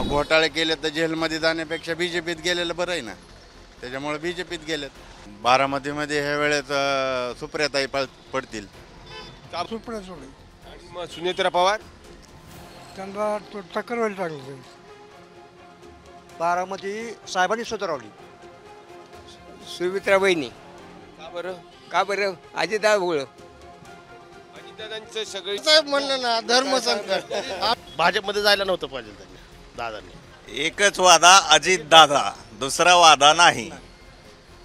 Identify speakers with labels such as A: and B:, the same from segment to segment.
A: घोटाळे केले तर जेलमध्ये जाण्यापेक्षा बीजेपीत गेलेलं बरं आहे ना. त्याच्यामुळे बीजेपीत गेलेत. बारामतीमध्ये ह्या वेळेस सुप्रियाताई पडतील.
B: सुप्रिया सुळे
C: आणि मग सुनेत्रा पवार.
B: त्यांना टक्कर व्हायला टाकलं.
D: बारामती साहेबांनी सुधारवली.
E: सुमित्रा बहिणी.
C: का बरं?
E: का बरं? अजितदादा
C: अजितदादांचं सगळे
F: साहेब म्हणलं ना धर्मसंकट.
G: भाजपमध्ये जायला नव्हतं पाहिजे त्यांनी, दादांनी.
H: एकच वादा अजित दादा, दुसरा वादा नाही.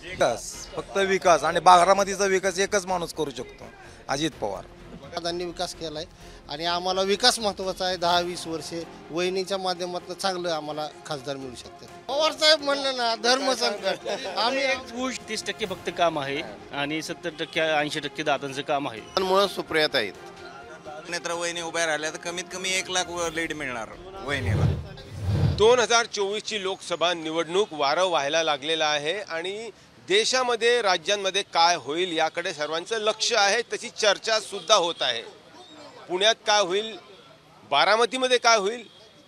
I: विकास, फक्त विकास. आणि बारामतीचा विकास एकच माणूस करू शकतो, अजित पवार.
F: दादांनी विकास केलाय आणि आम्हाला विकास महत्वाचा आहे. 10-20 वर्षे वहिनीच्या माध्यमातून चांगलं आम्हाला खासदार मिळू शकते. पवार साहेब म्हणलं ना धर्मसंकट. आम्ही
J: 30% फक्त काम आहे आणि 70% 80% दादांचं काम आहे.
G: त्यामुळे सुप्रियाताई
H: नेत्र वहिनी उभ्या राहिल्या तर कमीत कमी 1 लाख लीड मिळणार वहिनीला.
C: 2024ची लोकसभा निवडणूक वारं व्हायला लागलेलं आहे आणि देशामध्ये राज्यांमध्ये काय होईल याकडे सर्वांचं लक्ष आहे. तशी चर्चा सुद्धा होत आहे. पुण्यात काय होईल, बारामतीमध्ये काय होईल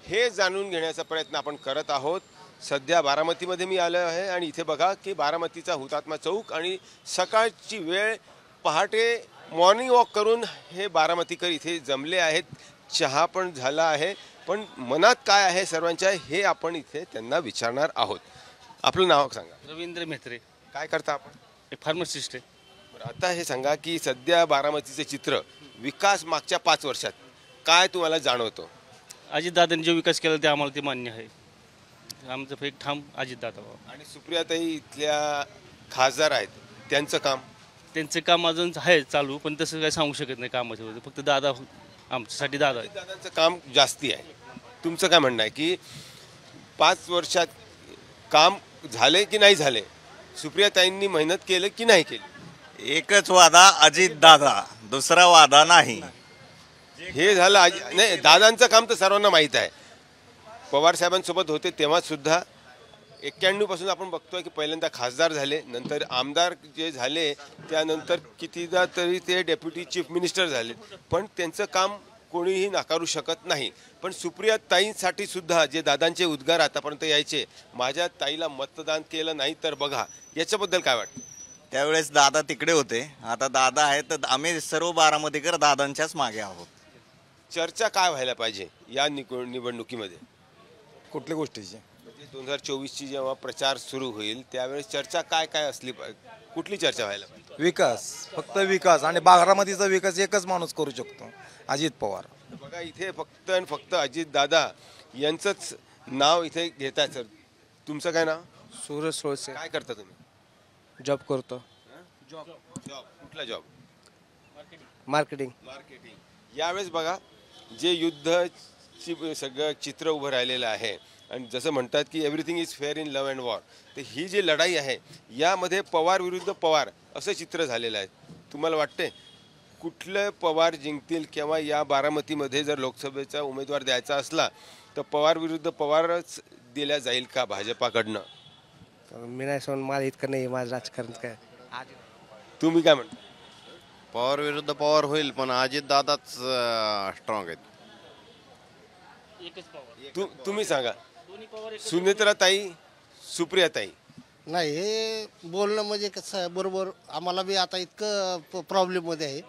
C: हे जाणून घेण्याचा प्रयत्न आपण करत आहोत. सध्या बारामतीमध्ये मी आलो आहे आणि इथे बघा की बारामतीचा हुतात्मा चौक आणि सकाळची वेळ, पहाटे मॉर्निंग वॉक करून हे बारामतीकर इथे जमले आहेत. चहा पण झाला आहे, पण मनात काय आहे सर्वांच्या हे आपण इथे त्यांना विचारणार आहोत. आपलं नाव सांगा.
J: रवींद्र म्हेत्रे.
C: काय करता आपण?
J: एक फार्मासिस्ट आहे.
C: बरं, आता हे सांगा की सध्या बारामतीचे चित्र, विकास मागच्या 5 वर्षात काय तुम्हाला जाणवतो?
J: अजितदादांनी जो विकास केला ते आम्हाला ते मान्य आहे. आमचं एक ठाम अजितदादा.
C: आणि सुप्रियाताई इथल्या खासदार आहेत, त्यांचं काम
J: अजून आहे चालू, पण तसं काय सांगू शकत नाही कामाच्या. फक्त दादा आमच्यासाठी दादा आहे.
C: दादांचं काम जास्ती आहे. तुमचं काय म्हणणं आहे की 5 वर्षात काम झाले की नाही झाले? सुप्रियाताईंनी मेहनत केलं की नाही केली?
H: एकच वादा अजित दादा, दुसरा वादा नाही.
C: हे झालं नाही. दादांचं काम तर सर्वांना माहीत आहे. पवार साहेबांसोबत होते तेव्हा सुद्धा 91 पासून आपण बघतोय की पहिल्यांदा खासदार झाले, नंतर आमदार जे झाले, त्यानंतर कितीदा तरी ते डेप्युटी चीफ मिनिस्टर झाले, पण त्यांचं काम कोणीही नाकारू शकत नाही. पण सुप्रिया ताईंसाठी सुद्धा जे दादांचे उद्गार आतापर्यंत यायचे, माझ्या ताईला मतदान केलं नाही तर बघा, याच्याबद्दल काय वाटतं?
H: त्यावेळेस दादा तिकडे होते, आता दादा आहेत तर आम्ही सर्व बारामतीकर दादांच्याच मागे आहोत.
C: चर्चा काय व्हायला पाहिजे या निवडणुकीमध्ये?
I: कुठल्या गोष्टीची?
C: 2024ची जेव्हा प्रचार सुरू होईल त्यावेळेस चर्चा काय काय असली पाहिजे? कुठली चर्चा व्हायला पाहिजे?
I: विकास, फक्त विकास. आणि बारामतीचा विकास एकच माणूस करू शकतो, अजित पवार.
C: बघा, इथे फक्त आणि फक्त अजित दादा यांचंच नाव इथे घेताय. सर, तुमचं काय नाव?
E: सूरज सोळसे.
C: काय करता तुम्ही?
E: जॉब करतो.
C: जॉब. कुठला जॉब?
E: मार्केटिंग.
C: यावेळेस बघा, जे युद्धाची सगळं चित्र उभं राहिलेलं आहे आणि जसं म्हणतात की everything is fair in love and war, तर ही जी लढाई आहे यामध्ये पवार विरुद्ध पवार असं चित्र झालेलं आहे. तुम्हाला वाटते कुठलं पवार जिंकतील? किंवा या बारामतीमध्ये जर लोकसभेचा उमेदवार द्यायचा असला तर पवार विरुद्ध पवारच दिल्या जाईल का भाजपाकडनं?
E: मी नाही सोन, मला इतकं नाही माझं राजकारण काय.
C: तुम्ही काय म्हणता?
G: पवार विरुद्ध पवार होईल, पण अजित दादाच स्ट्रॉंग आहेत.
C: तुम्ही सांगा. सुनेत्राताई, सुप्रियाताई.
F: नाही, हे बोलणं म्हणजे कसं आहे, बरोबर आम्हाला बी आता इतकं प्रॉब्लेममध्ये आहे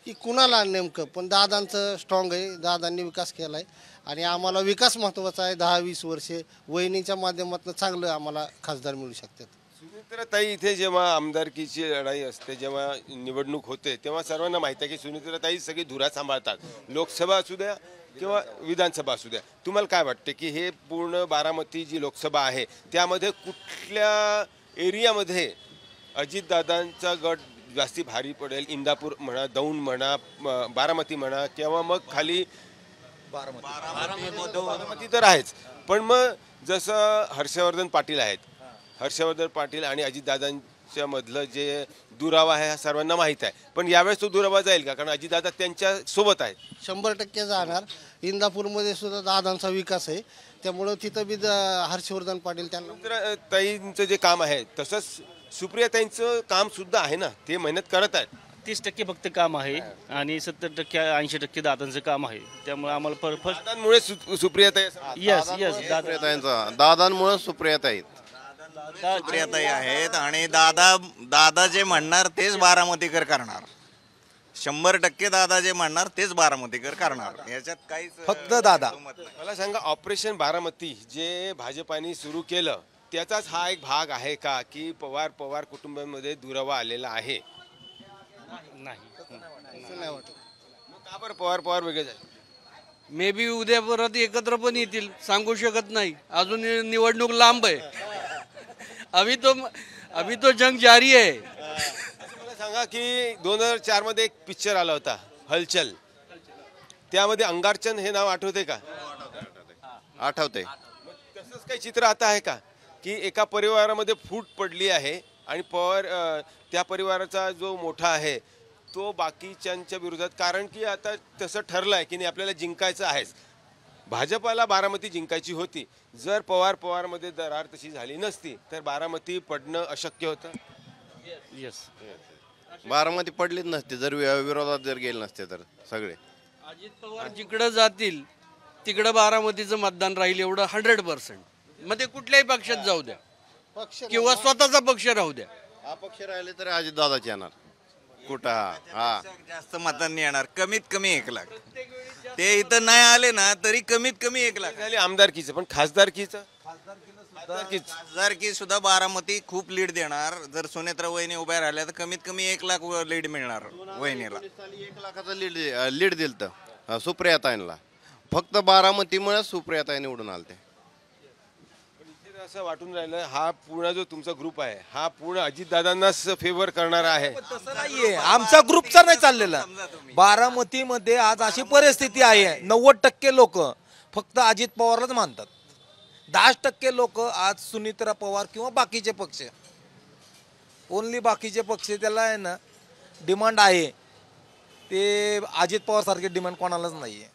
F: की कुणाला नेमकं. पण दादांचं स्ट्रॉंग आहे, दादांनी विकास केला आहे आणि आम्हाला विकास महत्त्वाचा आहे. 10-20 वर्षे वहिनीच्या माध्यमातून चांगलं आम्हाला खासदार मिळू शकतात.
C: सुनेत्राताई इथे जेव्हा आमदारकीची लढाई असते, जेव्हा निवडणूक होते, तेव्हा सर्वांना माहिती आहे की सुनेत्राताई सगळी धुरा सांभाळतात, लोकसभा असू द्या किंवा विधानसभा असू द्या. तुम्हाला काय वाटते की हे पूर्ण बारामती जी लोकसभा आहे त्यामध्ये कुठल्या एरियामध्ये अजितदादांचा गट जास्ती भारी पडेल? इंदापूर म्हणा, दौंड म्हणा, बारामती म्हणा, किंवा मग खाली बारामती तर आहेच, पण मग जसं हर्षवर्धन पाटील आहेत, हर्षवर्धन पाटील आणि अजितदादांच्या मधलं जे दुरावा आहे हा सर्वांना माहीत आहे, पण यावेळेस तो दुरावा जाईल का? कारण अजितदादा त्यांच्या सोबत आहेत.
F: 100% जाणार. इंदापूरमध्ये सुद्धा दादांचा विकास आहे, त्यामुळं तिथं बी हर्षवर्धन पाटील त्यांना.
C: ताईंचं जे काम आहे तसंच सुप्रियाताईंचं काम सुद्धा आहे ना, ते मेहनत करत आहेत.
J: 30% फक्त काम आहे आणि 70% 80% दादांचं काम आहे. त्यामुळे आम्हाला फर्स्ट
C: दादांमुळे सुप्रियाताई
J: यस यस दादा
G: सुप्रियाताईंचा दादांमुळे सुप्रियाताई
H: सुप्रियाताई आहेत आणि दादा जे म्हणणार तेच बारामतीकर करणार. 100% दादा जे म्हणणार तेच बारामतीकर करणार. याच्यात काहीच
I: फक्त दादा.
C: मला सांगा, ऑपरेशन बारामती जे भाजपाने सुरू केलं त्याचाच हा एक भाग आहे का, की पवार कुटुंबामध्ये दुरावा आलेला आहे?
J: नाही.
C: मग का बरं पवार वेगळे झाले?
K: मे बी उद्या परत एकत्र पण येतील, सांगू शकत नाही. अजून निवडणूक लांब आहे. अभी तो जंग जारी आहे.
C: मला सांगा की 2004 मध्ये एक पिक्चर आला होता हलचल, त्यामध्ये अंगारचंद हे नाव आठवते का?
G: आठवते.
C: तसंच काही चित्र आता आहे का, की एका परिवारामध्ये फूट पडली आहे आणि पवार त्या परिवाराचा जो मोठा आहे तो बाकीच्यांच्या विरोधात, कारण की आता तसं ठरलं आहे की नाही आपल्याला जिंकायचं आहेच. भाजपाला बारामती जिंकायची होती. जर पवारमध्ये दरार तशी झाली नसती तर बारामती पडणं अशक्य होतं.
J: यस.
G: बारामती पडलीच नसते जर विरोधात जर गेले नसते तर सगळे.
K: अजित पवार जिकडं जातील तिकडं बारामतीचं मतदान राहील एवढं 100%. मग ते कुठल्याही पक्षात जाऊ द्या किंवा स्वतःचा पक्ष राहू द्या.
G: अपक्ष राहिले तर अजित दादाच येणार कुठं. हा
H: जास्त मतांनी येणार, कमीत कमी 1 लाख. ते इथं नाही आले ना तरी कमीत कमी 1 लाख.
C: झाली आमदारकीचं, पण खासदारकीचं
H: खासदारकी सुद्धा बारामती खूप लीड देणार. जर सुनेत्रा वहिनी उभ्या राहिल्या तर कमीत कमी 1 लाख लीड मिळणार वहिनीला.
G: 1 लाखाचं लीड दिलं सुप्रियाताईंना. फक्त बारामतीमुळे सुप्रियाताई निवडून आलते.
C: असं वाटून राहिलं हा पूर्ण जो तुमचा ग्रुप आहे हा पूर्ण अजितदादांनाच फेवर करणारा आहे.
I: तसं नाहीये, आमचा ग्रुपचा नाही चाललेला. बारामतीमध्ये आज अशी परिस्थिती आहे, 90% लोक फक्त अजित पवारलाच मानतात. 10% लोक आज सुनीत्रा पवार किंवा बाकीचे पक्ष, ओनली बाकीचे पक्ष त्याला आहे ना डिमांड आहे. ते अजित पवार सारखे डिमांड कोणालाच नाहीये.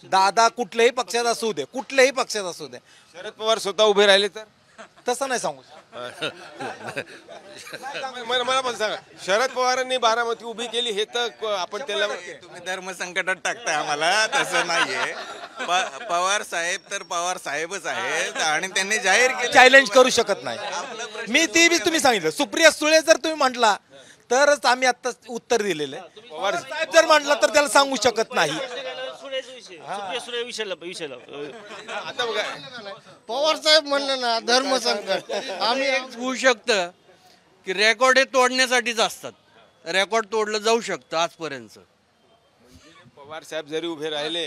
I: दादा कुठल्याही पक्षात असू दे, कुठल्याही पक्षात असू दे.
C: शरद पवार स्वतः उभे राहिले तर
I: तसं नाही सांगू.
C: मला पण सांगा, शरद पवारांनी बारामती उभी केली हे तर आपण त्याला
H: तुम्ही धर्म संकटात टाकताय आम्हाला. तसं नाहीये. पवार साहेब तर पवार साहेबच आहेत आणि त्यांनी जाहीर केलं
I: चॅलेंज करू शकत नाही. मी ती बी तुम्ही सांगितलं. सुप्रिया सुळे जर तुम्ही म्हटला तरच आम्ही आता उत्तर दिलेलं आहे. पवार साहेब जर म्हटलं तर त्याला सांगू शकत नाही.
C: आता बघा,
F: पवार साहेब म्हणलं ना धर्म संकट.
K: आम्ही एक होऊ शकतं की रेकॉर्ड हे तोडण्यासाठीच असतात. रेकॉर्ड तोडलं जाऊ शकतं आजपर्यंत.
C: पवार साहेब जरी उभे राहिले,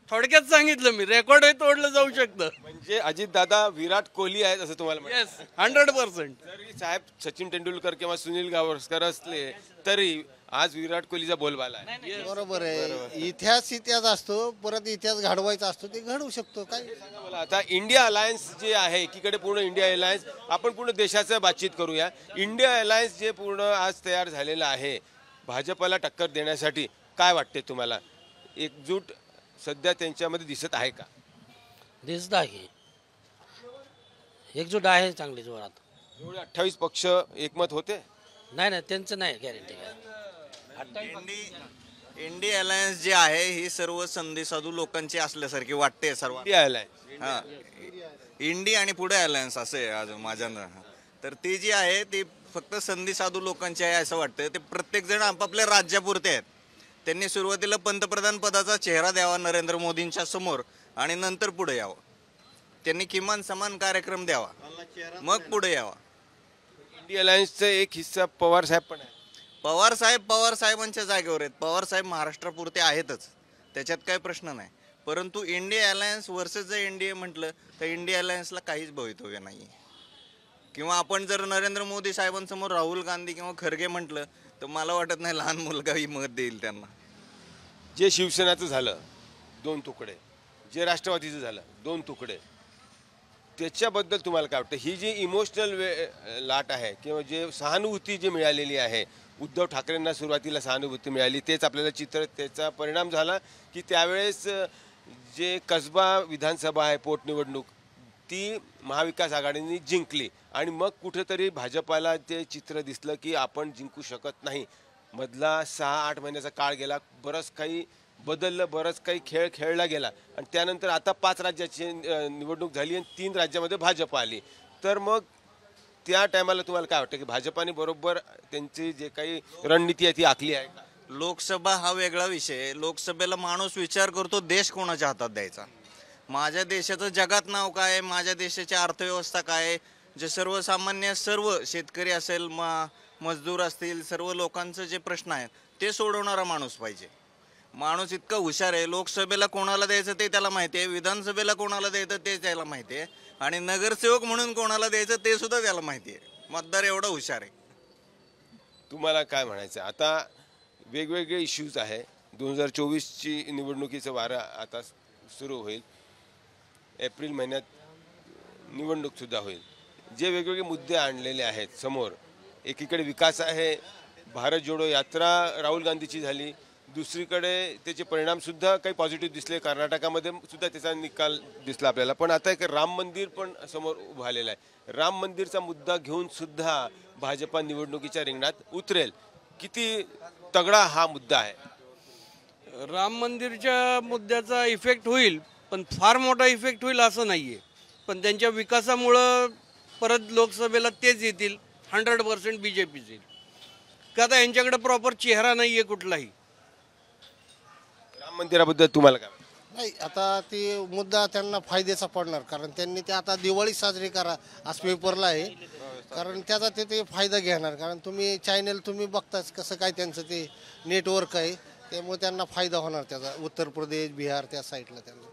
K: थोडक्यात सांगितलं मी, रेकॉर्ड हे तोडलं जाऊ शकतं.
C: म्हणजे अजितदादा विराट कोहली आहेत असं तुम्हाला म्हणायचं.
K: येस, 100%.
C: जरी साहेब सचिन तेंडुलकर किंवा सुनील गावस्कर असले तरी आज विराट कोहलीचा बोलबाला आहे.
F: बरोबर आहे. इतिहास असतो, परत इतिहास घडवायचा असतो, ते घडवू शकतो. काय
C: मला आता इंडिया अलायन्स जे आहे एकीकडे पूर्ण इंडिया अलायन्स, आपण पूर्ण देशाचं बातचीत करूया. इंडिया अलायन्स जे पूर्ण आज तयार झालेलं आहे भाजपला टक्कर देण्यासाठी, काय वाटते तुम्हाला? एकजूट सध्या त्यांच्यामध्ये दिसत आहे का?
K: दिसत आहे एकजूट आहे चांगली जोरात.
C: एवढे 28 पक्ष एकमत होते?
K: नाही त्यांचं नाही गॅरंटी.
H: इंडिया अलायन्स जे आहे ही सर्व संधी साधू लोकांची असल्यासारखी वाटते सर्व.
C: इंडिया अलायन्स,
H: हा, इंडी आणि पुढे अलायन्स असे आहे आज माझ्या. तर ती जी आहे ती फक्त संधी साधू लोकांची आहे असं वाटतं. ते प्रत्येक जण आपापल्या राज्यापुरते आहेत. त्यांनी सुरुवातीला पंतप्रधान पदाचा चेहरा द्यावा नरेंद्र मोदींच्या समोर आणि नंतर पुढे यावं. त्यांनी किमान समान कार्यक्रम द्यावा मग पुढे यावा.
C: इंडिया अलायन्सचा एक हिस्सा पवार साहेब पण आहे.
H: पवार साहेबांच्या जागेवर आहेत. पवार साहेब महाराष्ट्रापुरते आहेतच, त्याच्यात काही प्रश्न नाही. परंतु इंडिया अलायन्स वर्सेस जर एनडीए म्हटलं तर इंडिया अलायन्सला काहीच भवितव्य नाही. किंवा आपण जर नरेंद्र मोदी साहेबांसमोर राहुल गांधी किंवा खरगे म्हटलं तर मला वाटत नाही लहान मुलगाही मत देईल त्यांना.
C: जे शिवसेनाचं झालं 2 तुकडे, जे राष्ट्रवादीचं झालं 2 तुकडे, त्याच्याबद्दल तुम्हाला काय वाटतं? ही जी इमोशनल लाट आहे किंवा जे सहानुभूती जी मिळालेली आहे, उद्धव ठाकरेंना सुरुवातीला सहानुभूती मिळाली, तेच आपल्याला चित्र, त्याचा परिणाम झाला की त्यावेळेस जे कसबा विधानसभा आहे पोटनिवडणूक ती महाविकास आघाडीने जिंकली आणि मग कुठेतरी भाजपाला ते चित्र दिसलं की आपण जिंकू शकत नाही. मधला 6-8 महिन्याचा काळ गेला, बरंच काही बदललं, बरंच काही खेळ खेळला गेला आणि त्यानंतर आता 5 राज्याची निवडणूक झाली आणि 3 राज्यामध्ये भाजप आली. तर मग त्या टायमाला तुम्हाला काय वाटतं की भाजपाने बरोबर त्यांची जे काही रणनीती आहे ती आखली आहे का?
H: लोकसभा हा वेगळा विषय. लोकसभेला माणूस विचार करतो देश कोणाच्या हातात द्यायचा, माझ्या देशाचं जगात नाव काय आहे, माझ्या देशाची अर्थव्यवस्था काय आहे, जे सर्वसामान्य सर्व शेतकरी असेल, मजदूर असतील, सर्व लोकांचं जे प्रश्न आहेत ते सोडवणारा माणूस पाहिजे. माणूस इतका हुशार आहे, लोकसभेला कोणाला द्यायचं ते त्याला माहिती आहे, विधानसभेला कोणाला द्यायचं ते त्याला माहिती आहे आणि नगरसेवक म्हणून कोणाला द्यायचं ते सुद्धा त्याला माहिती आहे. मतदार एवढा हुशार आहे.
C: तुम्हाला काय म्हणायचं आता वेगवेगळे इश्यूज आहे. 2024ची निवडणुकीचं वारं आता सुरू होईल, एप्रिल महिन्यात निवडणूकसुद्धा होईल. जे वेगवेगळे मुद्दे आणलेले आहेत समोर, एकीकडे विकास आहे, भारत जोडो यात्रा राहुल गांधीची झाली, दुसरीकडे त्याचे परिणामसुद्धा काही पॉझिटिव्ह दिसले, कर्नाटकामध्ये सुद्धा त्याचा निकाल दिसला आपल्याला. पण आता एक राम मंदिर पण समोर उभं आलेलं आहे. राम मंदिरचा मुद्दा घेऊन सुद्धा भाजपा निवडणुकीच्या रिंगणात उतरेल. किती तगडा हा मुद्दा आहे?
K: राम मंदिरच्या मुद्द्याचा इफेक्ट होईल, पण फार मोठा इफेक्ट होईल असं नाही आहे. पण त्यांच्या विकासामुळं परत लोकसभेला तेच येतील, 100% BJPच येईल. का आता यांच्याकडे प्रॉपर चेहरा नाही आहे कुठलाही.
C: राम मंदिराबद्दल तुम्हाला काय वाटतं?
F: नाही, आता ते मुद्दा त्यांना फायद्याचा पडणार, कारण त्यांनी ते आता दिवाळी साजरी करा आज पेपरला आहे, कारण त्याचा ते फायदा घेणार. कारण तुम्ही चॅनल तुम्ही बघताच कसं काय त्यांचं ते नेटवर्क आहे, त्यामुळे त्यांना फायदा होणार त्याचा. उत्तर प्रदेश, बिहार त्या साईडला त्यांना.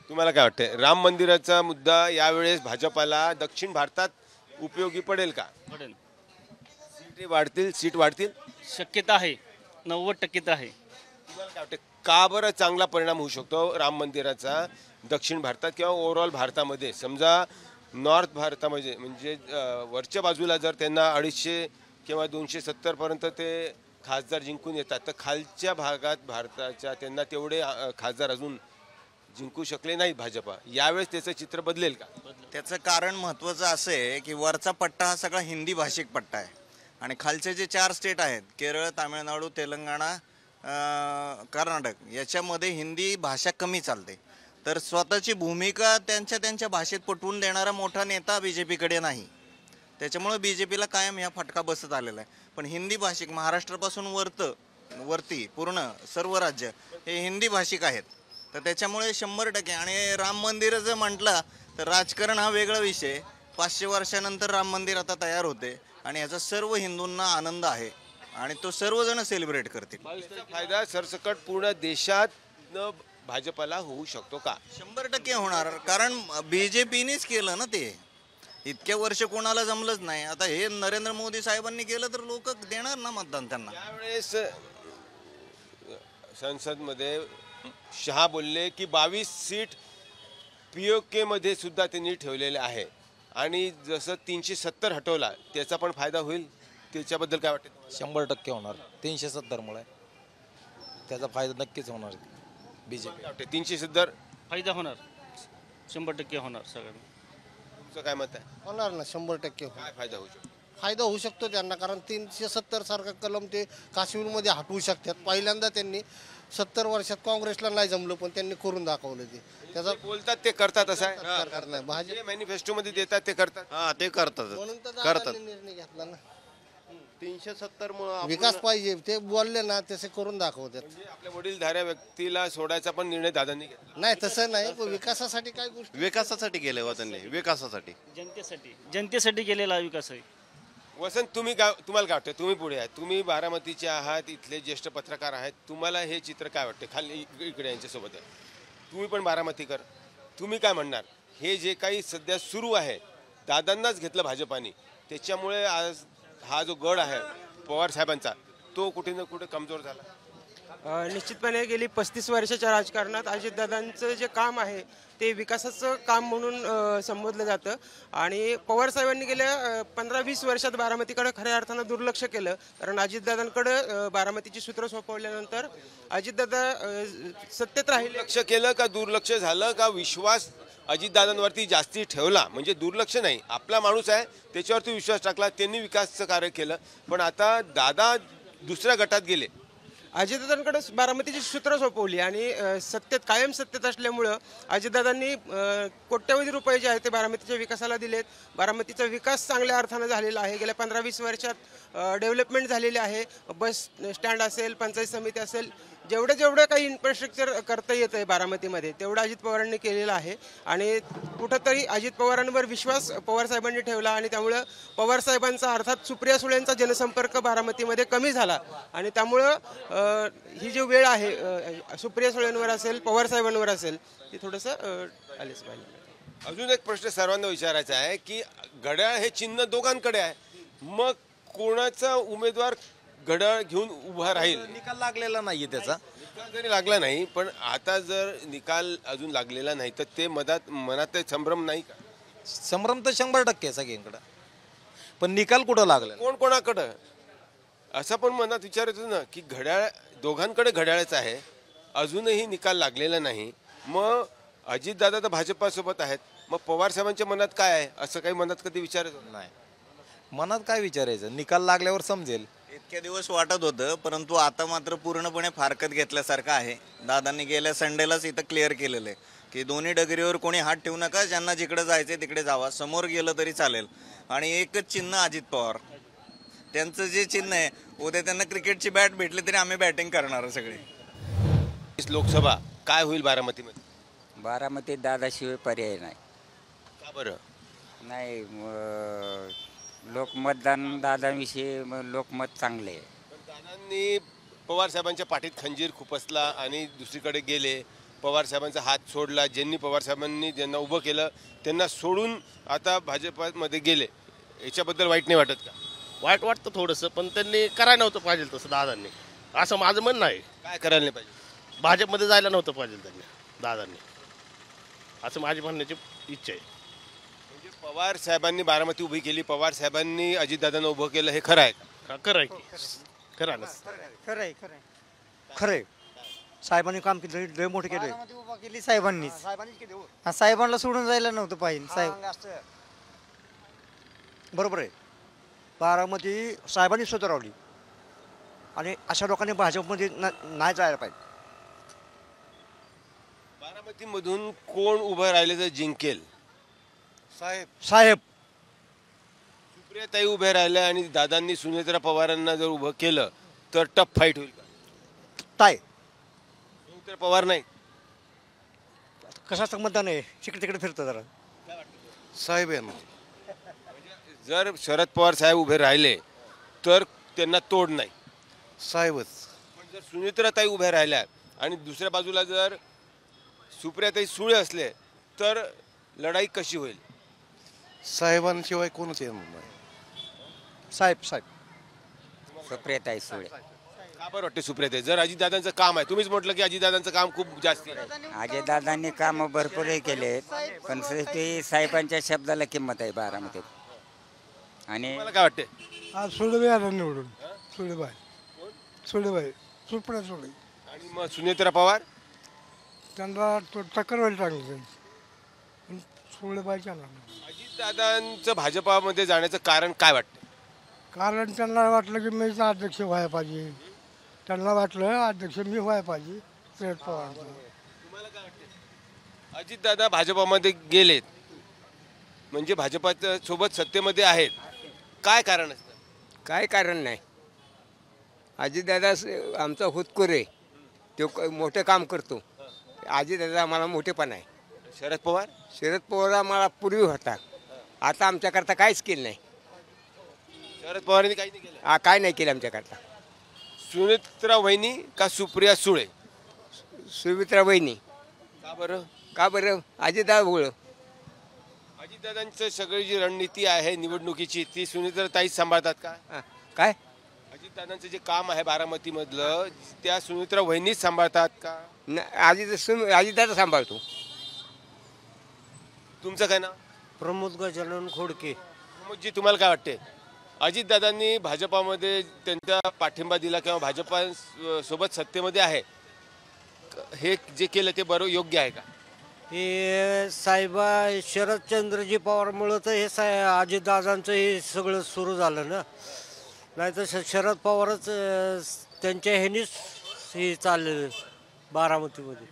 C: तुम्हाला काय वाटतं राम मंदिराचा मुद्दा यावेळेस भाजपाला दक्षिण भारतात उपयोगी पडेल का?
J: पडेल.
C: सीट वाढतील
J: शक्यता आहे, 90% आहे.
C: तुम्हाला काय वाटतं का बरं चांगला परिणाम होऊ शकतो राम मंदिराचा दक्षिण भारतात किंवा ओव्हरऑल भारतामध्ये? समजा नॉर्थ भारतामध्ये म्हणजे वरच्या बाजूला जर त्यांना 250 किंवा 270 पर्यंत ते खासदार जिंकून येतात, तर खालच्या भागात भारताच्या त्यांना तेवढे खासदार अजून जिंकू शकले नाहीत भाजपा. यावेळेस त्याचं चित्र बदलेल का?
H: त्याचं कारण महत्त्वाचं असं आहे की वरचा पट्टा हा सगळा हिंदी भाषिक पट्टा आहे आणि खालचे जे 4 स्टेट आहेत, केरळ, तामिळनाडू, तेलंगणा, कर्नाटक, याच्यामध्ये हिंदी भाषा कमी चालते. तर स्वतःची भूमिका त्यांच्या भाषेत पटवून देणारा मोठा नेता BJPकडे नाही. त्याच्यामुळे BJPला कायम ह्या फटका बसत आलेला आहे. पण हिंदी भाषिक महाराष्ट्रापासून वरती पूर्ण सर्व राज्य हे हिंदी भाषिक आहेत. तर त्याच्यामुळे 100% आणि राम मंदिर जर म्हटलं तर राजकारण हा वेगळा विषय. 500 वर्षानंतर राम मंदिर आता तयार होते आणि याचा सर्व हिंदूंना आनंद आहे आणि तो सर्वजण सेलिब्रेट करतील.
C: फायदा सरसकट पूर्ण देशात भाजपाला होऊ शकतो का?
H: 100% होणार, कारण BJPनेच केलं ना ते. इतक्या वर्ष कोणाला जमलंच नाही. आता हे नरेंद्र मोदी साहेबांनी केलं तर लोक देणार ना मतदान त्यांना.
C: यावेळेस संसदमध्ये शहा बोलले की 22 सीट POK मध्ये सुद्धा त्यांनी ठेवलेले आहे आणि जसं 370 हटवला त्याचा पण फायदा होईल. त्याच्याबद्दल काय वाटतं?
I: 100% होणार. 370 मुळे त्याचा फायदा नक्कीच होणार. BJP
C: 370
J: फायदा होणार, 100% होणार सगळ्यांना.
C: तुमचं काय मत आहे?
F: होणार ना, 100% होणार.
C: काय फायदा होऊ शकतो?
F: फायदा होऊ शकतो त्यांना, कारण 370 सारखा कलम ते काश्मीरमध्ये हटवू शकतात. पहिल्यांदा त्यांनी 70 वर्षात काँग्रेसला नाही जमलं, पण त्यांनी करून दाखवलं. ते त्याचा
C: बोलतात ते करतात असं आहे.
F: सरकार नाही, भाजप
C: मॅनिफेस्टो मध्ये देतात ते करतात.
G: हा, ते करतात.
F: म्हणून तर
G: करतात.
F: दादांनी निर्णय घेतला ना.
G: 370 मुळे
F: विकास पाहिजे, ते बोलले ना तसे करून दाखवतात.
C: आपल्या वडीलधाऱ्या व्यक्तीला सोडायचा पण निर्णय दादांनी घेतला.
F: नाही तसं नाही, पण विकासासाठी काय गोष्ट.
G: विकासासाठी गेले हो त्यांनी, विकासासाठी.
J: जनतेसाठी केलेला विकास आहे.
C: वसंत, तुम्हाला काय वाटतं? तुम्ही पुढे आहात, तुम्ही बारामतीचे आहात, इथले ज्येष्ठ पत्रकार आहेत, तुम्हाला हे चित्र काय वाटते? खाली इकडे यांच्यासोबत आहे, तुम्ही पण बारामतीकर, तुम्ही काय म्हणणार? हे जे काही सध्या सुरू आहे, दादांनाच घेतलं भाजपाने, त्याच्यामुळे आज हा जो गड आहे पवार साहेबांचा तो कुठे ना कुठे कमजोर झाला.
L: निश्चितपणे गेली 35 वर्षाच्या राजकारणात अजितदादांचं जे काम आहे ते विकासाचं काम म्हणून संबोधलं जातं आणि पवारसाहेबांनी गेल्या 15-20 वर्षात बारामतीकडे खऱ्या अर्थानं दुर्लक्ष केलं. कारण अजितदादांकडे बारामतीची सूत्र सोपवल्यानंतर अजितदादा सत्तेत राहिले.
C: लक्ष केलं का दुर्लक्ष झालं का? विश्वास अजितदादांवरती जास्ती ठेवला, म्हणजे दुर्लक्ष नाही, आपला माणूस आहे त्याच्यावरती विश्वास टाकला, त्यांनी विकासाचं कार्य केलं. पण आता दादा दुसऱ्या गटात गेले.
L: अजितदादांकडे बारामतीची सूत्र सोपवली आणि सत्तेत कायम सत्तेत असल्यामुळं अजितदादांनी कोट्यवधी रुपये जे आहेत ते बारामतीच्या विकासाला दिलेत. बारामतीचा विकास चांगल्या अर्थानं झालेला आहे. गेल्या 15-20 वर्षात डेव्हलपमेंट झालेली आहे. बस स्टँड असेल, पंचायत समिती असेल, जेवढं काही इन्फ्रास्ट्रक्चर करता येतं आहे बारामतीमध्ये तेवढं अजित पवारांनी केलेलं आहे. आणि कुठंतरी अजित पवारांवर विश्वास पवारसाहेबांनी ठेवला आणि त्यामुळं पवारसाहेबांचा अर्थात सुप्रिया सुळेंचा जनसंपर्क बारामतीमध्ये कमी झाला. आणि त्यामुळं ही जी वेळ आहे सुप्रिया सुळेंवर असेल, पवारसाहेबांवर असेल, ती थोडंसं आलीच पाहिजे.
C: अजून एक प्रश्न सर्वांना विचारायचा आहे की घड्याळ हे चिन्ह दोघांकडे आहे, मग कोणाचा उमेदवार घड्याळ घेऊन उभा राहील?
I: निकाल लागलेला नाहीये त्याचा.
C: निकाल जरी लागला नाही पण आता जर निकाल अजून लागलेला नाही तर ते मनात संभ्रम नाही का?
I: संभ्रम तर 100% सगळीकडं, पण निकाल कुठं लागला?
C: कोण कोणाकडं असं पण मनात विचारायचं ना की घड्याळ दोघांकडे घड्याळच आहे, अजूनही निकाल लागलेला नाही. मग अजितदादा तर भाजपासोबत आहेत, मग पवार साहेबांच्या मनात काय आहे असं काही मनात कधी विचारायचं
I: नाही. मनात काय विचारायचं, निकाल लागल्यावर समजेल.
H: इतक्या दिवस वाटत होतं, परंतु आता मात्र पूर्णपणे फारकत घेतल्यासारखं आहे. दादांनी गेल्या संडेलाच इथं क्लिअर केलेलं आहे की दोन्ही डगरीवर कोणी हात ठेवू नका, ज्यांना जिकडे जायचं तिकडे जावा, समोर गेलं तरी चालेल. आणि एकच चिन्ह अजित पवार, त्यांचं जे चिन्ह आहे, उद्या त्यांना क्रिकेटची बॅट भेटली तरी आम्ही बॅटिंग करणार सगळे.
C: लोकसभा काय होईल बारामतीमध्ये?
M: बारामतीत दादाशिवाय पर्याय नाही.
C: का बरं?
M: नाही, लोकमतदान दादाविषयी लोकमत चांगले आहे.
C: दादांनी पवार साहेबांच्या पाठीत खंजीर खुपसला आणि दुसरीकडे गेले, पवार साहेबांचा हात सोडला. ज्यांनी पवार साहेबांनी ज्यांना उभं केलं त्यांना सोडून आता भाजपमध्ये गेले, याच्याबद्दल वाईट नाही वाटत का?
N: वाईट वाटतं थोडंसं, पण त्यांनी करायला नव्हतं पाहिजे तसं दादांनी, असं माझं म्हणणं आहे.
C: काय करायला नाही पाहिजे?
N: भाजपमध्ये जायला नव्हतं पाहिजे त्यांनी, दादांनी, असं माझी म्हणण्याची इच्छा आहे.
C: म्हणजे पवार साहेबांनी बारामती उभी केली, पवार साहेबांनी अजितदादांना उभं केलं, हे खरं आहे का?
N: खरं आहे की खरं ना?
D: खरंय. साहेबांनी काम केलं, लय मोठे केले.
E: उभा केली साहेबांनीच.
D: साहेबांनीच केले हो.
E: साहेबांना सोडून जायला नव्हतं पाहिजे. साहेब
D: बरोबर आहे. बारामती साहेबांनी सुधारवली आणि अशा लोकांनी भाजपमध्ये नाही जायला पाहिजे.
C: बारामतीमधून कोण उभं राहिले तर जिंकेल?
D: साहेब
C: सुप्रियाताई उभे राहिल्या आणि दादांनी सुनेत्रा पवारांना जर उभं केलं तर टफ फाईट होईल का?
D: ताय
C: सुनेत्रा पवार नाही,
D: कशाचं मतदान आहे, तिकडे तिकडे फिरतं जरा.
G: साहेब आहे ना.
C: जर शरद पवार साहेब उभे राहिले तर त्यांना तोड नाही,
G: साहेबच.
C: पण जर सुनेत्राताई उभ्या राहिल्या आणि दुसऱ्या बाजूला जर सुप्रियाताई सुळे असले तर लढाई कशी होईल?
G: साहेबांशिवाय कोणच येणार नाही.
D: साहेब
M: सुप्रियाताई सुळे.
C: का बरं वाटते सुप्रियाताई? जर अजितदादांचं काम आहे, तुम्हीच म्हटलं की अजितदादांचं काम खूप जास्त आहे.
M: अजयदादांनी कामं भरपूरही केले, पण ते साहेबांच्या शब्दाला किंमत आहे बारामतीत. आणि
C: मला काय वाटते?
B: आज सुळेबाई आला निवडून. सुळेबाई सुप्रिया सुळे.
C: आणि मग सुनेत्रा पवार
B: त्यांना टक्कर व्हायला चांगली. सुळेबाईच्या
C: अजितदादांचं भाजपामध्ये जाण्याचं कारण काय वाटतं?
B: कारण त्यांना वाटलं की मीच अध्यक्ष व्हायला पाहिजे. त्यांना वाटलं अध्यक्ष मी व्हायला पाहिजे शरद पवार.
C: तुम्हाला काय वाटतं? अजितदादा भाजपामध्ये गेलेत म्हणजे भाजपाच्या सोबत सत्तेमध्ये आहेत, काय कारण असतं?
O: काय कारण नाही. अजितदादा आमचा हुतकूर आहे, तो मोठं काम करतो. अजितदादा आम्हाला मोठेपण आहे.
C: शरद पवार
O: आम्हाला पूर्वी होता, आता आमच्याकरता काहीच केलं नाही.
C: शरद पवारांनी काही नाही केलं.
O: काय नाही केलं आमच्याकरता.
C: सुनेत्रा वहिनी का सुप्रिया सुळे?
O: सुमित्रा वहिनी. का बरं? अजितदादा.
C: अजितदादांचं सगळी जी रणनीती आहे निवडणुकीची ती सुनेत्राताईच सांभाळतात का?
O: काय?
C: अजितदादांचं जे काम आहे बारामतीमधलं त्या सुनेत्रा वहिनीच सांभाळतात का?
O: अजितदादा सांभाळतो.
C: तुमचं काय नाव?
F: प्रमोद गजानन खोडके.
C: प्रमोदजी, तुम्हाला काय वाटते? अजितदादांनी भाजपामध्ये त्यांचा पाठिंबा दिला किंवा भाजपा सोबत सत्तेमध्ये आहे, हे जे केलं ते बरोबर योग्य आहे का?
F: हे शरदचंद्रजी पवारमुळं तर हे अजितदादांचं हे सगळं सुरू झालं ना.
D: नाही तर शरद पवारच त्यांच्या ह्यानीच हे चाललेलं बारामतीमध्ये.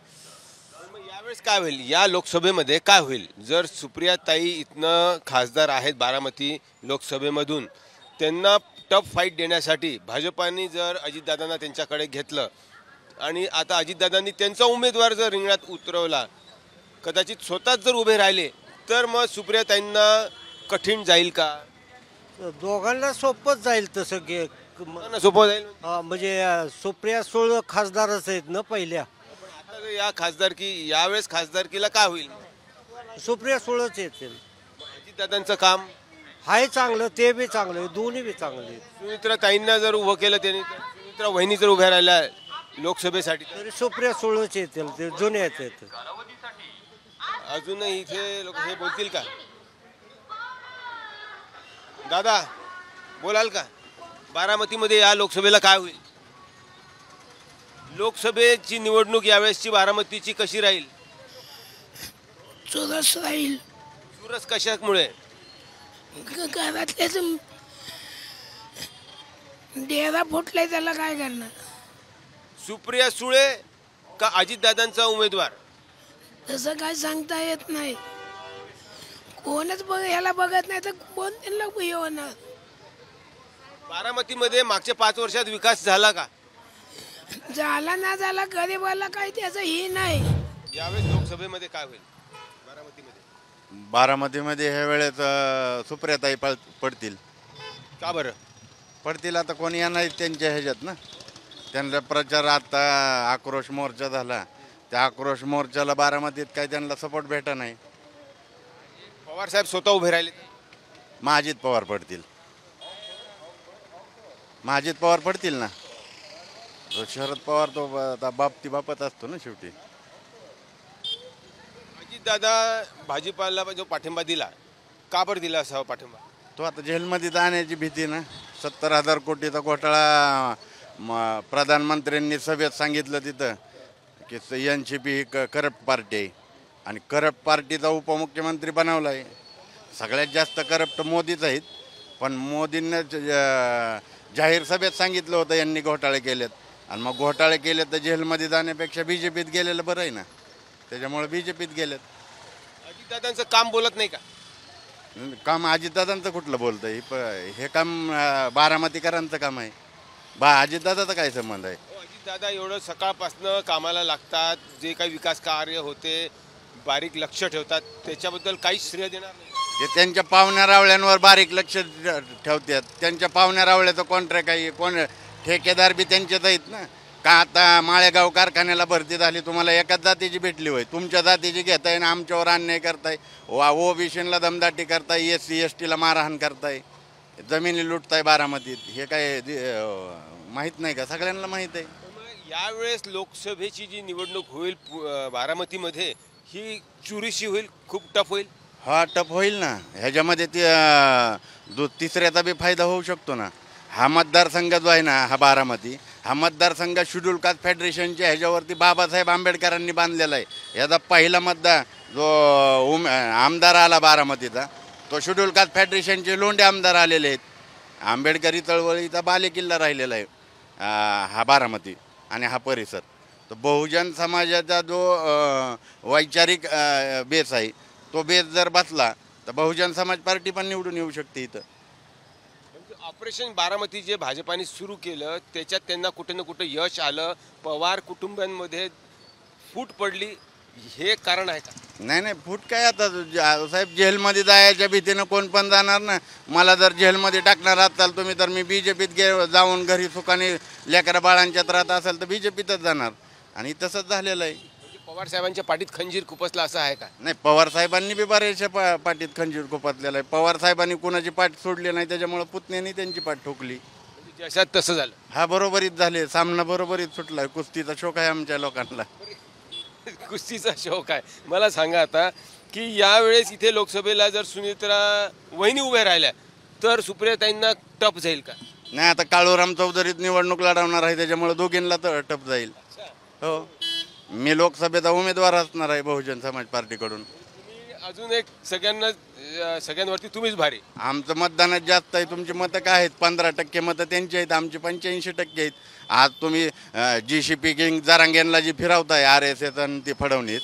C: मग यावेळेस काय होईल, या लोकसभेमध्ये काय होईल जर सुप्रियाताई इथनं खासदार आहेत बारामती लोकसभेमधून, त्यांना टफ फाईट देण्यासाठी भाजपाने जर अजितदादांना त्यांच्याकडे घेतलं आणि आता अजितदादांनी त्यांचा उमेदवार जर रिंगणात उतरवला, कदाचित स्वतःच जर उभे राहिले, तर मग सुप्रियाताईंना कठीण जाईल का?
D: दोघांना सोपंच जाईल तसं
C: सोपं जाईल.
D: म्हणजे सुप्रिया सुळे खासदारच आहेत ना पहिल्या.
C: आता या खासदारकी यावेळेस खासदारकीला काय होईल?
D: सुप्रिया सुळेच येतील.
C: अजितदादांचं काम
D: आहे चांगलं, ते बी चांगलं, दोन्ही बी चांगले.
C: सुमित्राताईंना जर उभं केलं त्यांनी, सुमित्रा वहिनी जर उभ्या राहिल्या लोकसभेसाठी,
D: तरी सुप्रिया सुळेच येतील, ते जुने आहेत.
C: अजूनही इथे लोक हे बोलतील का? दादा बोलाल का? बारामतीमध्ये या लोकसभेला काय होईल? लोकसभेची निवडणूक यावेळेसची बारामतीची कशी राहील?
P: चुरस राहील.
C: चुरस कशामुळे?
P: घरातलेच डेरा फुटलाय, त्याला काय करणार?
C: सुप्रिया सुळे का अजितदादांचा उमेदवार?
P: तसं काय सांगता येत नाही. कोणच ह्याला बघत नाही तर कोण त्यांना हे होणार?
C: बारामतीमध्ये मागच्या 5 वर्षात विकास झाला का?
P: झाला ना झाला, गरीबाला काही त्याचं हे नाही.
C: यावेळेस लोकसभेमध्ये काय होईल बारामतीमध्ये?
A: बारामतीमध्ये ह्या वेळेस सुप्रियाताई पडतील.
C: का बरं
A: पडतील? आता कोणी येणार त्यांच्या ह्याच्यात ना. त्यांचा प्रचार आता आक्रोश मोर्चा झाला, त्या आक्रोश मोर्चाला बारामतीत काही त्यांना सपोर्ट भेटा नाही.
C: पवार साहेब स्वतः उभे राहिले,
A: महाजित पवार पडतील. महाजित पवार पडतील ना. शरद पवार तो बापती बापत असतो ना शेवटी.
C: अजितदादा भाजपाला जो पाठिंबा दिला, का बरं दिला असावा पाठिंबा?
A: तो आता जेलमध्ये जाण्याची भीती ना. 70,000 कोटीचा घोटाळा प्रधानमंत्र्यांनी सभेत सांगितलं तिथं की NCP ही करप्ट पार्टी आहे आणि करप्ट पार्टीचा उपमुख्यमंत्री बनवला आहे. सगळ्यात जास्त करप्ट मोदीच आहेत, पण मोदींना जाहीर सभेत सांगितलं होतं यांनी घोटाळे केलेत, आणि मग घोटाळे केले तर जेलमध्ये जाण्यापेक्षा BJPत गेलेलं बरं आहे ना. त्याच्यामुळे BJPत गेलेत.
C: अजितदादांचं काम बोलत नाही का?
A: काम अजितदादांचं कुठलं बोलतं? हे काम बारामतीकरांचं काम आहे. अजितदादाचा काय संबंध आहे?
C: अजितदादा एवढं सकाळपासनं कामाला लागतात, जे काही विकास कार्य होते बारीक लक्ष ठेवतात, त्याच्याबद्दल काहीच श्रेय देणार नाही.
A: ते त्यांच्या पाहुण्या रावळ्यांवर बारीक लक्ष ठेवतात. त्यांच्या पाहुण्या रावळ्याचं कॉन्ट्रॅक्ट आहे, कोण ठेकेदार बी त्यांचेच आहेत ना. का आता माळेगाव कारखान्याला भरती झाली, तुम्हाला एकाच जातीची भेटली होय, तुमच्या जातीची घेताय ना आमच्यावर अन्याय करताय. ओबीसीला दमदाटी करताय, SC STला मारहाण करताय, जमिनी लुटताय बारामतीत. हे काय माहीत नाही का? सगळ्यांना माहीत आहे.
C: यावेळेस लोकसभेची जी निवडणूक होईल बारामतीमध्ये, ही चुरीशी होईल, खूप टफ होईल.
A: हा टफ होईल ना. ह्याच्यामध्ये तिसऱ्याचा बी फायदा होऊ शकतो ना. हा मतदारसंघ जो आहे ना, हा बारामती, हा मतदारसंघ शेड्यूल कास्ट फेडरेशनच्या ह्याच्यावरती बाबासाहेब आंबेडकरांनी बांधलेला आहे. याचा पहिला मतदार जो आमदार आला बारामतीचा, तो शेड्यूल कास्ट फेडरेशनचे लोंढे आमदार आलेले आहेत. आंबेडकरी चळवळीचा बालेकिल्ला राहिलेला आहे हा बारामती आणि हा परिसर. तर बहुजन समाजाचा जो वैचारिक बेस आहे, तो बेस जर बसला तर बहुजन समाज पार्टी पण निवडून येऊ शकते इथं.
C: ऑपरेशन बारामती जे भाजपाने सुरू केलं, त्याच्यात त्यांना कुठे ना कुठे यश आलं, पवार कुटुंबांमध्ये फूट पडली, हे कारण आहे का?
A: नाही फूट काय, आता साहेब जेलमध्ये जायच्या भीतीनं कोण पण जाणार ना. मला जर जेलमध्ये टाकणार असाल तुम्ही, तर मी BJPत जाऊन घरी सुखाने लेकरा बाळांच्यात राहत असेल तर BJPतच जाणार, आणि तसंच झालेलं आहे.
C: पवार साहेबांच्या पाठीत खंजीर खुपसला असं आहे का?
A: नाही, पवार साहेबांनी बी बऱ्याचशा पाठीत खंजीर खुपसलेला आहे. पवार साहेबांनी कुणाची पाठ सोडली नाही, त्याच्यामुळे पुतण्यानी त्यांची पाठ ठोकली.
C: जशात तसं झालं.
A: हा बरोबरीत झाले, सामना बरोबरीत सुटला. कुस्तीचा शौक आहे आमच्या लोकांना.
C: कुस्तीचा शौक आहे. मला सांगा आता की यावेळेस इथे लोकसभेला जर सुनित्रा वहिनी उभ्या राहिल्या तर सुप्रियाताईंना टप जाईल का?
A: नाही, आता काळूराम चौधरीत निवडणूक लढवणार आहे, त्याच्यामुळे दोघींना तर टप जाईल. हो, मी लोकसभेचा उमेदवार असणार आहे बहुजन समाज पार्टीकडून.
C: अजून एक सगळ्यांवरती तुम्हीच भारी.
A: आमचं मतदानात जास्त आहे. तुमची मतं काय आहेत? 15% मतं त्यांची आहेत, आमची 85% आहेत. आज तुम्ही GCP किंग जरांगेंना जी फिरवताय RSS आणि ती फडवणीत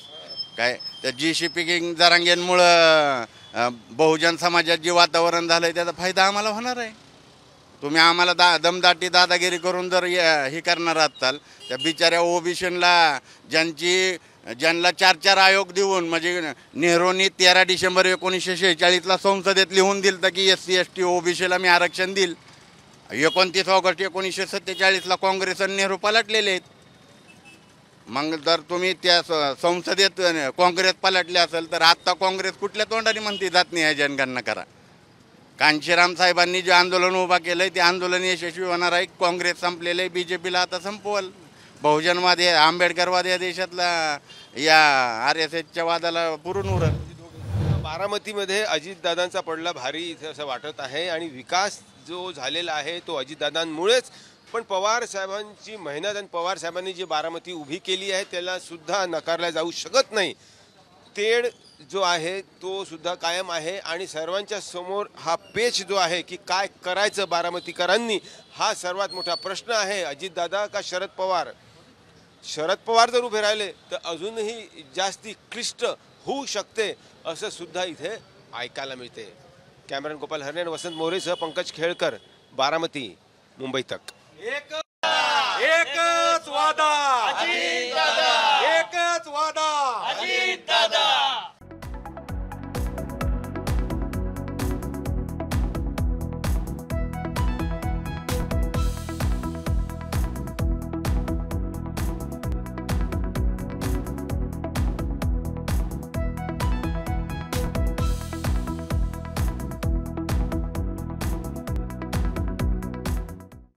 A: काय त्या GCP किंग जरांगेंमुळं बहुजन समाजात जे वातावरण झालंय त्याचा फायदा आम्हाला होणार आहे. तुम्ही आम्हाला दमदाटी दादागिरी करून जर हे करणार असाल, त्या बिचाऱ्या ओबीसीला ज्यांना 4 आयोग देऊन म्हणजे नेहरूंनी 13 डिसेंबर 1946ला संसदेत लिहून दिलं तर की SC ST ओबीसीला मी आरक्षण देईल. 29 ऑगस्ट 1947ला काँग्रेस आणि नेहरू पलटलेले आहेत. मग जर तुम्ही त्या संसदेत काँग्रेस पलटले असेल तर आत्ता काँग्रेस कुठल्या तोंडाने म्हणते जात नाही जनगणना करा. कांशीराम साहेबांनी जे आंदोलन उभा केलंय ते आंदोलन यशस्वी होणार आहे. काँग्रेस संपलेलं आहे, BJPला आता संपवल. बहुजनवाद हे आंबेडकरवाद या देशातला या RSSच्या वादाला पुरून उरल.
C: बारामतीमध्ये अजितदादांचा पडला भारी इथे असं वाटत आहे आणि विकास जो झालेला आहे तो अजितदादांमुळेच. पण पवार साहेबांची मेहनत आणि पवार साहेबांनी जी बारामती उभी केली आहे त्याला सुद्धा नकारला जाऊ शकत नाही. तेढ जो आहे तो सुद्धा कायम आहे आणि सर्वांच्या समोर हा पेच जो आहे की काय करायचं बारामतीकरांनी हा सर्वात मोठा प्रश्न आहे. अजितदादा का शरद पवार? शरद पवार जर उभे राहिले तर अजूनही जास्ती क्लिष्ट होऊ शकते असं सुद्धा इथे ऐकायला मिळते. कॅमेरामॅन गोपाल हरणे आणि वसंत मोरेसह पंकज खेळकर, बारामती, मुंबई तक.
I: एकच वादा